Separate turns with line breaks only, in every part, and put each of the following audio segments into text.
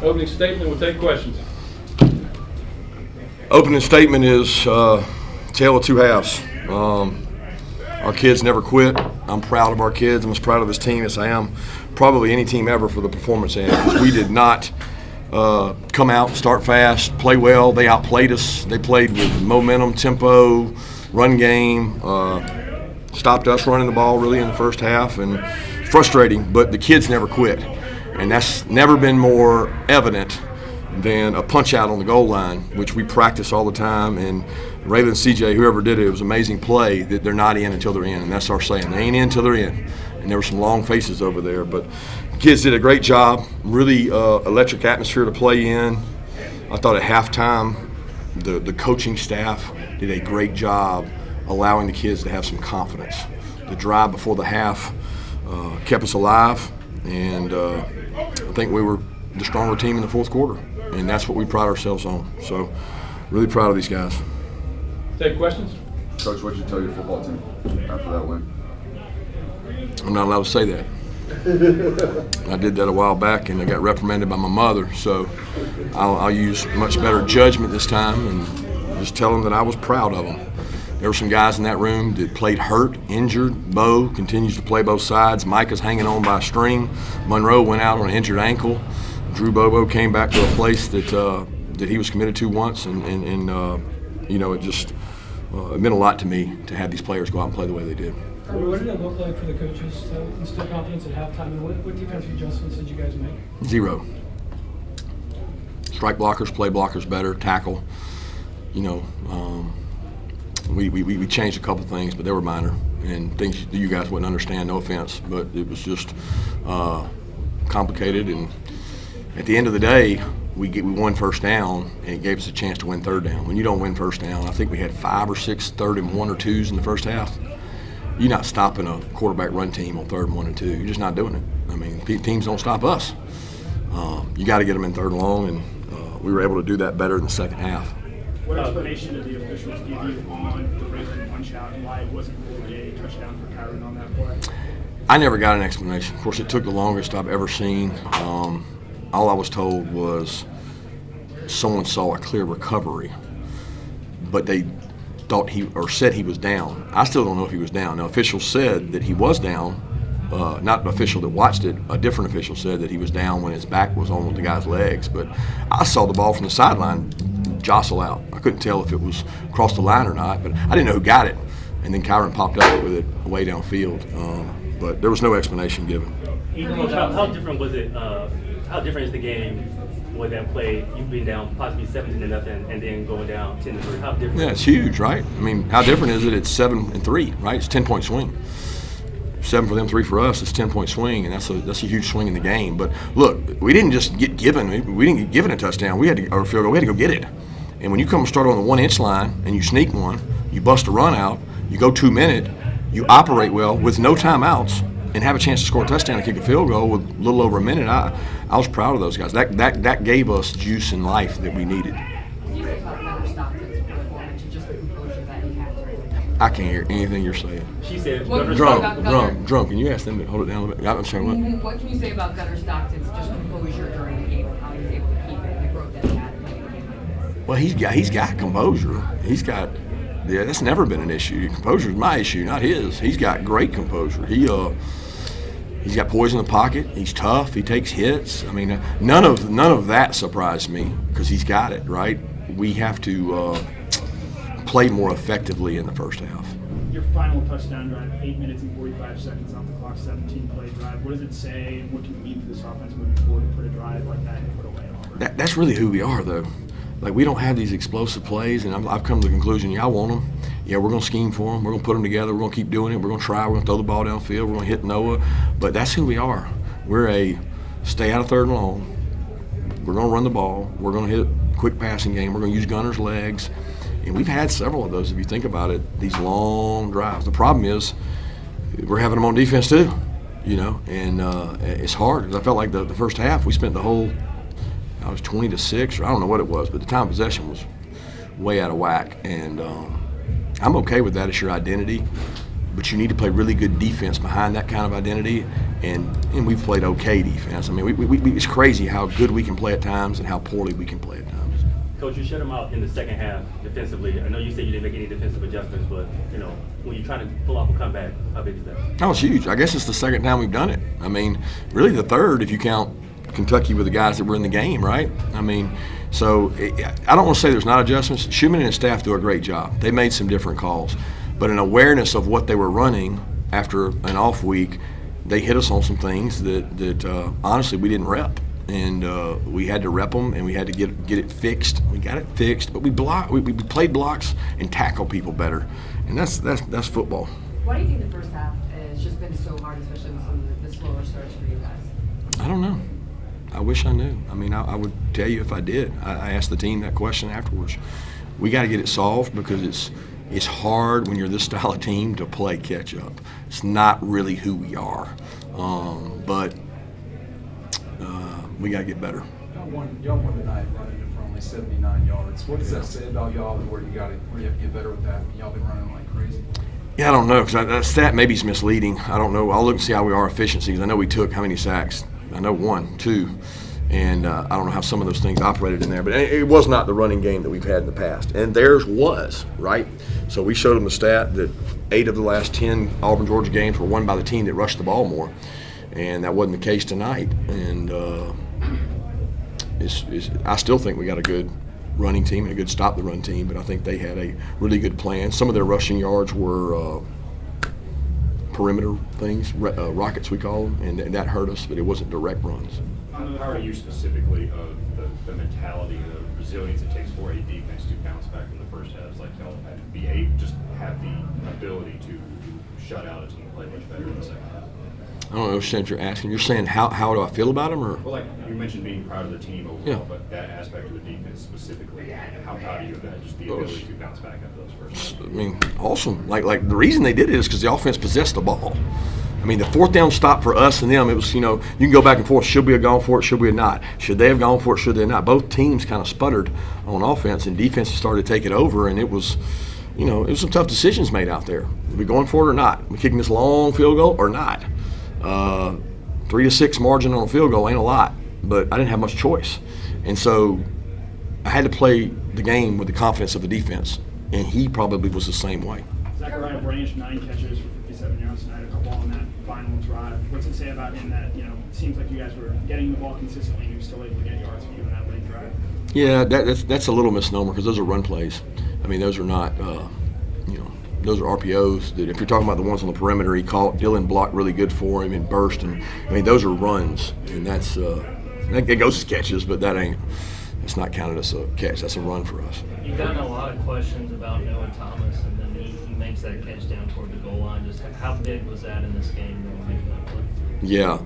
Opening statement, we'll take questions.
Opening statement is tale of two halves. Our kids never quit. I'm proud of our kids. I'm as proud of this team as I am probably any team ever for the performance they had, because we did not come out, start fast, play well. They outplayed us. They played with momentum, tempo, run game, stopped us running the ball really in the first half, and frustrating, but the kids never quit. And that's never been more evident than a punch out on the goal line, which we practice all the time. And Raylan, CJ, whoever did it was an amazing play that they're not in until they're in, and that's our saying. They ain't in until they're in. And there were some long faces over there, but the kids did a great job. Really electric atmosphere to play in. I thought at halftime the coaching staff did a great job allowing the kids to have some confidence. The drive before the half kept us alive, and I think we were the stronger team in the fourth quarter, and that's what we pride ourselves on. So really proud of these guys.
Take questions.
Coach, what did you tell your football team after that win?
I'm not allowed to say that. I did that a while back, and I got reprimanded by my mother, so I'll use much better judgment this time and just tell them that I was proud of them. There were some guys in that room that played hurt, injured. Bo continues to play both sides. Micah's hanging on by a string. Monroe went out on an injured ankle. Drew Bobo came back to a place that he was committed to once, and you know, it just it meant a lot to me to have these players go out and play the way they did.
What did it look like for the coaches to instill confidence at halftime, and what defensive adjustments did you guys make?
Zero. Strike blockers, play blockers better, tackle. You know, we changed a couple things, but they were minor and things that you guys wouldn't understand. No offense, but it was just complicated. And at the end of the day, we won first down, and it gave us a chance to win third down. When you don't win first down, I think we had 5 or 6 third and 1 or 2s in the first half. You're not stopping a quarterback run team on third and 1 and 2. You're just not doing it. I mean, teams don't stop us. You got to get them in third and long, and we were able to do that better in the second half.
What explanation did the officials give you on the Raylan punch out, and why it wasn't ruled a touchdown for Kyron on that play?
I never got an explanation. Of course, it took the longest I've ever seen. All I was told was someone saw a clear recovery, but they thought said he was down. I still don't know if he was down. Now, officials said that he was down. Not an official that watched it. A different official said that he was down when his back was on the guy's legs. But I saw the ball from the sideline jostle out. I couldn't tell if it was across the line or not, but I didn't know who got it. And then Kyron popped up with it way downfield. But there was no explanation given.
How different was it? How different is the game with that play? You've been down possibly 17-0, and then going down 10-3. How different?
Yeah, it's huge, right? I mean, how different is it? It's 7-3, right? It's a 10-point swing. 7 for them, 3 for us. It's a 10-point swing, and that's a huge swing in the game. But look, we didn't just get given. We didn't get given a touchdown. We had to, or a field goal. We had to go get it. And when you come and start on the 1-inch line and you sneak one, you bust a run out, you go 2-minute, you operate well with no timeouts, and have a chance to score a touchdown and kick a field goal with a little over a minute. I was proud of those guys. That gave us juice in life that we needed. I can't hear anything you're saying.
She said,
drunk. Can you ask them to hold it down a little bit? I'm sorry, what?
What can you say about Gunnar Stockton's just composure during the game and how he's able to keep it and broke that out?
Well, he's got composure. That's never been an issue. Composure is my issue, not his. He's got great composure. He's got poise in the pocket. He's tough. He takes hits. I mean, none of that surprised me because he's got it, right? We have to play more effectively in the first half.
Your final touchdown drive, 8 minutes and 45 seconds off the clock, 17-play drive. What does it say, and what can you mean for this offense moving forward to put a drive like that and put away Auburn?
That's really who we are, though. Like, we don't have these explosive plays, and I've come to the conclusion, I want them. Yeah, we're going to scheme for them. We're going to put them together. We're going to keep doing it. We're going to try. We're going to throw the ball downfield. We're going to hit Noah. But that's who we are. We're a stay out of third and long. We're going to run the ball. We're going to hit quick passing game. We're going to use Gunner's legs. And we've had several of those, if you think about it, these long drives. The problem is we're having them on defense too, and it's hard because I felt like the first half we spent the whole, I was 20-6, or I don't know what it was, but the time of possession was way out of whack. And I'm okay with that as your identity, but you need to play really good defense behind that kind of identity, and we've played okay defense. I mean, it's crazy how good we can play at times and how poorly we can play at times.
Coach, you shut them out in the second half defensively. I know you said you didn't make any defensive adjustments, but when you're trying to pull off a comeback, how big is that?
That was huge. I guess it's the second time we've done it. I mean, really the third if you count Kentucky with the guys that were in the game, right? I mean, so I don't want to say there's not adjustments. Schumann and his staff do a great job. They made some different calls, but an awareness of what they were running after an off week, they hit us on some things that honestly we didn't rep. And we had to rep them, and we had to get it fixed. We got it fixed, but we played blocks and tackle people better, and that's football.
Why do you think the first half has just been so hard, especially with some of the slower starts for you guys?
I don't know. I wish I knew. I mean, I would tell you if I did. I asked the team that question afterwards. We got to get it solved because it's hard when you're this style of team to play catch up. It's not really who we are, but. We got to get better.
Y'all won tonight running it for only 79 yards. What does that say about y'all and where you have to get better with that? Y'all been running like crazy.
Yeah, I don't know, because that stat maybe is misleading. I don't know. I'll look and see how we are efficiency, because I know we took how many sacks? I know 1, 2, and I don't know how some of those things operated in there. But it was not the running game that we've had in the past, and theirs was, right? So we showed them the stat that 8 of the last 10 Auburn, Georgia games were won by the team that rushed the ball more, and that wasn't the case tonight. And I still think we got a good running team and a good stop-the-run team, but I think they had a really good plan. Some of their rushing yards were perimeter things, rockets we call them, and that hurt us, but it wasn't direct runs.
How are you specifically of the mentality, the resilience it takes for a defense to bounce back in the first half? It's like y'all just have the ability to shut out a team, play much better in the second half.
I don't understand what you're asking. You're saying how do I feel about them, or?
Well, like you mentioned being proud of the team overall,
Yeah.
But that aspect of the defense specifically, how proud are you of that? Just the ability to bounce back after those first.
I mean, awesome. Like the reason they did it is because the offense possessed the ball. I mean, the fourth down stop for us and them, it was, you can go back and forth. Should we have gone for it? Should we have not? Should they have gone for it? Should they not? Both teams kind of sputtered on offense, and defense started to take it over, and it was, it was some tough decisions made out there. Are we going for it or not? Are we kicking this long field goal or not? 3 to 6 margin on a field goal ain't a lot, but I didn't have much choice. And so I had to play the game with the confidence of the defense, and he probably was the same way.
Zachariah Branch, 9 catches for 57 yards tonight, a couple on that final drive. What's it say about him that, it seems like you guys were getting the ball consistently and you were still able to get yards for you in that late drive?
Yeah, that's a little misnomer because those are run plays. I mean, those are not, those are RPOs. That if you're talking about the ones on the perimeter, he caught, Dylan blocked really good for him and burst. And I mean, those are runs, and that's it goes as catches, but that's not counted as a catch. That's a run for us.
You've gotten a lot of questions about Noah Thomas, and then he makes that catch down toward the goal line. Just how big was that in this game? Making that play?
Yeah,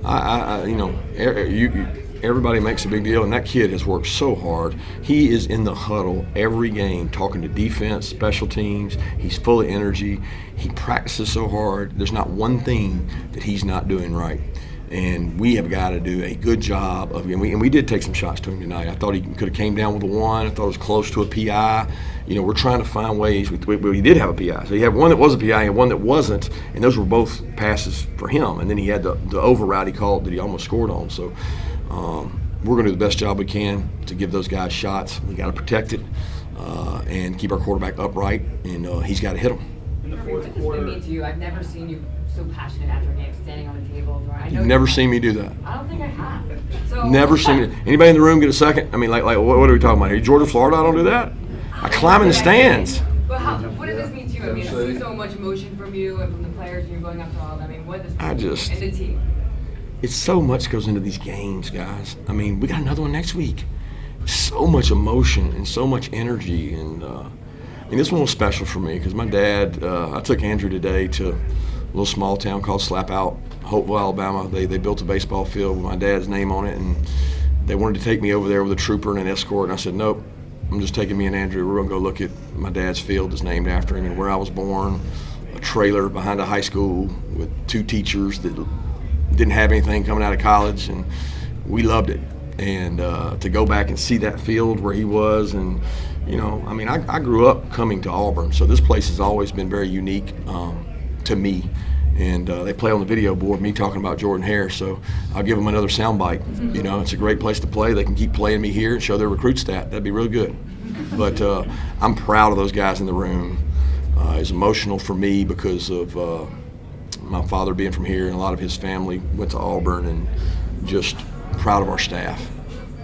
everybody makes a big deal, and that kid has worked so hard. He is in the huddle every game talking to defense, special teams. He's full of energy. He practices so hard. There's not one thing that he's not doing right. And we have got to do a good job of, and we did take some shots to him tonight. I thought he could have came down with a 1. I thought it was close to a PI. We're trying to find ways. We did have a PI. So he had one that was a PI and one that wasn't, and those were both passes for him. And then he had the over route he called that he almost scored on. So we're going to do the best job we can to give those guys shots. We got to protect it and keep our quarterback upright, and he's got to hit them.
In the
What
fourth
does this
quarter,
mean to you? I've never seen you so passionate after a game, standing on the table.
You've never seen me do that.
I don't think I have. So,
Never seen me. Anybody in the room get a second? I mean, like what are we talking about? Are you Georgia, Florida? I don't do that. I climb in the stands.
But what does this mean to you? I mean, I see so much emotion from you and from the players, and you're going up to all of them. I mean, what does this mean to you and the team?
It's so much goes into these games, guys. I mean, we got another one next week. So much emotion and so much energy, and this one was special for me because my dad. I took Andrew today to a little small town called Slap Out, Hopeville, Alabama. They built a baseball field with my dad's name on it, and they wanted to take me over there with a trooper and an escort, and I said, nope, I'm just taking me and Andrew. We're going to go look at my dad's field that's named after him and where I was born, a trailer behind a high school with 2 teachers that didn't have anything coming out of college, and we loved it. And to go back and see that field where he was, and I grew up coming to Auburn, so this place has always been very unique to to me. And they play on the video board, me talking about Jordan Hare, so I'll give them another soundbite. You know, it's a great place to play. They can keep playing me here and show their recruit stat. That'd be really good. But I'm proud of those guys in the room. It's emotional for me because of my father being from here, and a lot of his family went to Auburn, and just proud of our staff.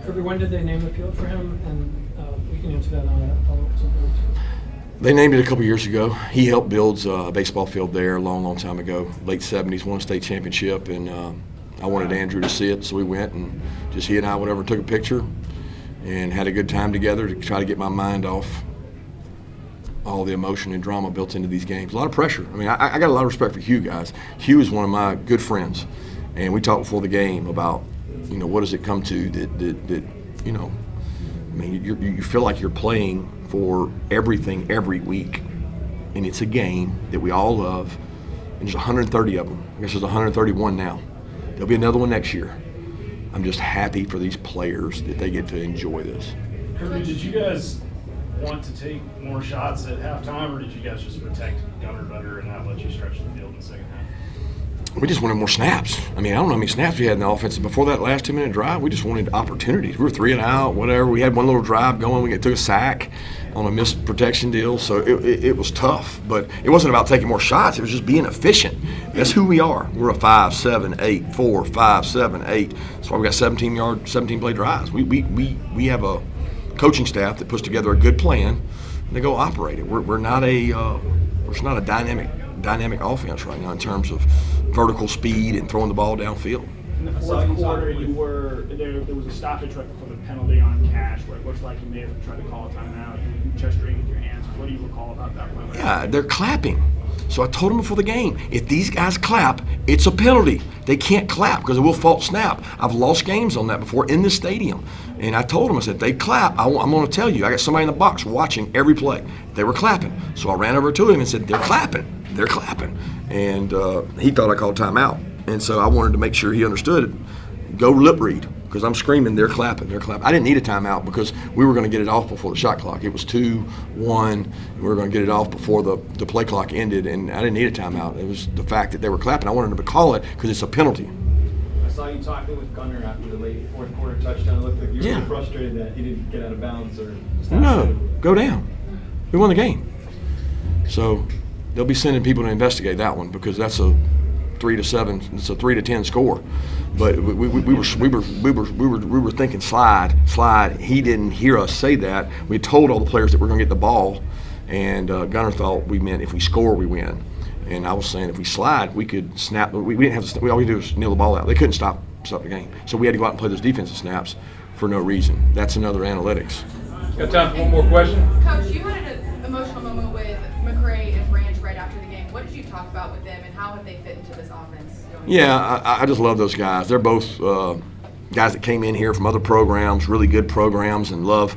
Kirby, when did they name the field for him? And we can answer that on a follow-up sometime.
They named it a couple years ago. He helped build a baseball field there a long, long time ago, late 70s, won a state championship, and I wanted Andrew to see it, so we went, and just he and I went over and took a picture and had a good time together to try to get my mind off all the emotion and drama built into these games. A lot of pressure. I mean, I got a lot of respect for Hugh, guys. Hugh is one of my good friends, and we talked before the game about, you know, what does it come to that you know, I mean, you feel like you're playing for everything every week, and it's a game that we all love, and there's 130 of them. I guess there's 131 now. There'll be another one next year. I'm just happy for these players that they get to enjoy this.
Kirby, did you guys want to take more shots at halftime, or did you guys just protect Gunner better and not let you stretch the field in the second half?
We just wanted more snaps. I mean, I don't know how many snaps we had in the offense. Before that last 2-minute drive, we just wanted opportunities. We were 3 and out, whatever. We had one little drive going. We took a sack on a missed protection deal, so it was tough. But it wasn't about taking more shots. It was just being efficient. That's who we are. We're a 5, 7, 8, 4, 5, 7, 8. That's why we got 17-play drives. We have a coaching staff that puts together a good plan, and they go operate it. We're not a dynamic offense right now in terms of vertical speed and throwing the ball downfield.
In the fourth quarter, there was a stoppage right before the penalty on Cash, where it looks like you may have tried to call a timeout. You gesturing with your hands. What do you recall about that play?
Yeah, they're clapping. So I told them before the game, if these guys clap, it's a penalty. They can't clap because it will false snap. I've lost games on that before in the stadium. And I told them, I said, they clap. I'm going to tell you, I got somebody in the box watching every play. They were clapping. So I ran over to him and said, they're clapping. They're clapping. And he thought I called timeout. And so I wanted to make sure he understood it. Go lip read, because I'm screaming, they're clapping, they're clapping. I didn't need a timeout because we were going to get it off before the shot clock. It was 2-1, and we were going to get it off before the play clock ended, and I didn't need a timeout. It was the fact that they were clapping. I wanted them to call it because it's a penalty.
I saw you talking with Gunner after the late fourth quarter touchdown. It looked like you were frustrated that he didn't get out of bounds or
No, go down. We won the game. So they'll be sending people to investigate that one because that's a 3-7. It's a 3-10 score. But we were thinking slide. He didn't hear us say that. We told all the players that we're going to get the ball, and Gunner thought we meant if we score, we win. And I was saying if we slide, we could snap. We didn't have to. All we do is kneel the ball out. They couldn't stop the game. So we had to go out and play those defensive snaps for no reason. That's another analytics.
Got time for one more question?
Coach, you had an emotional moment with McCray and Branch right after the game. What did you talk about with them, and how have they fit into this offense?
Yeah, I just love those guys. They're both guys that came in here from other programs, really good programs, and love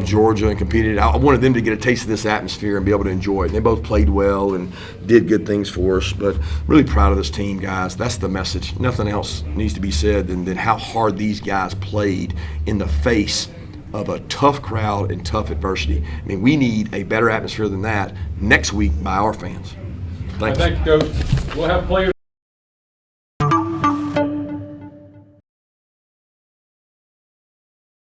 Georgia and competed. I wanted them to get a taste of this atmosphere and be able to enjoy it. And they both played well and did good things for us. But really proud of this team, guys. That's the message. Nothing else needs to be said than how hard these guys played in the face of a tough crowd and tough adversity. I mean, we need a better atmosphere than that next week by our fans. Thanks.
Thank you, Coach. We'll have players.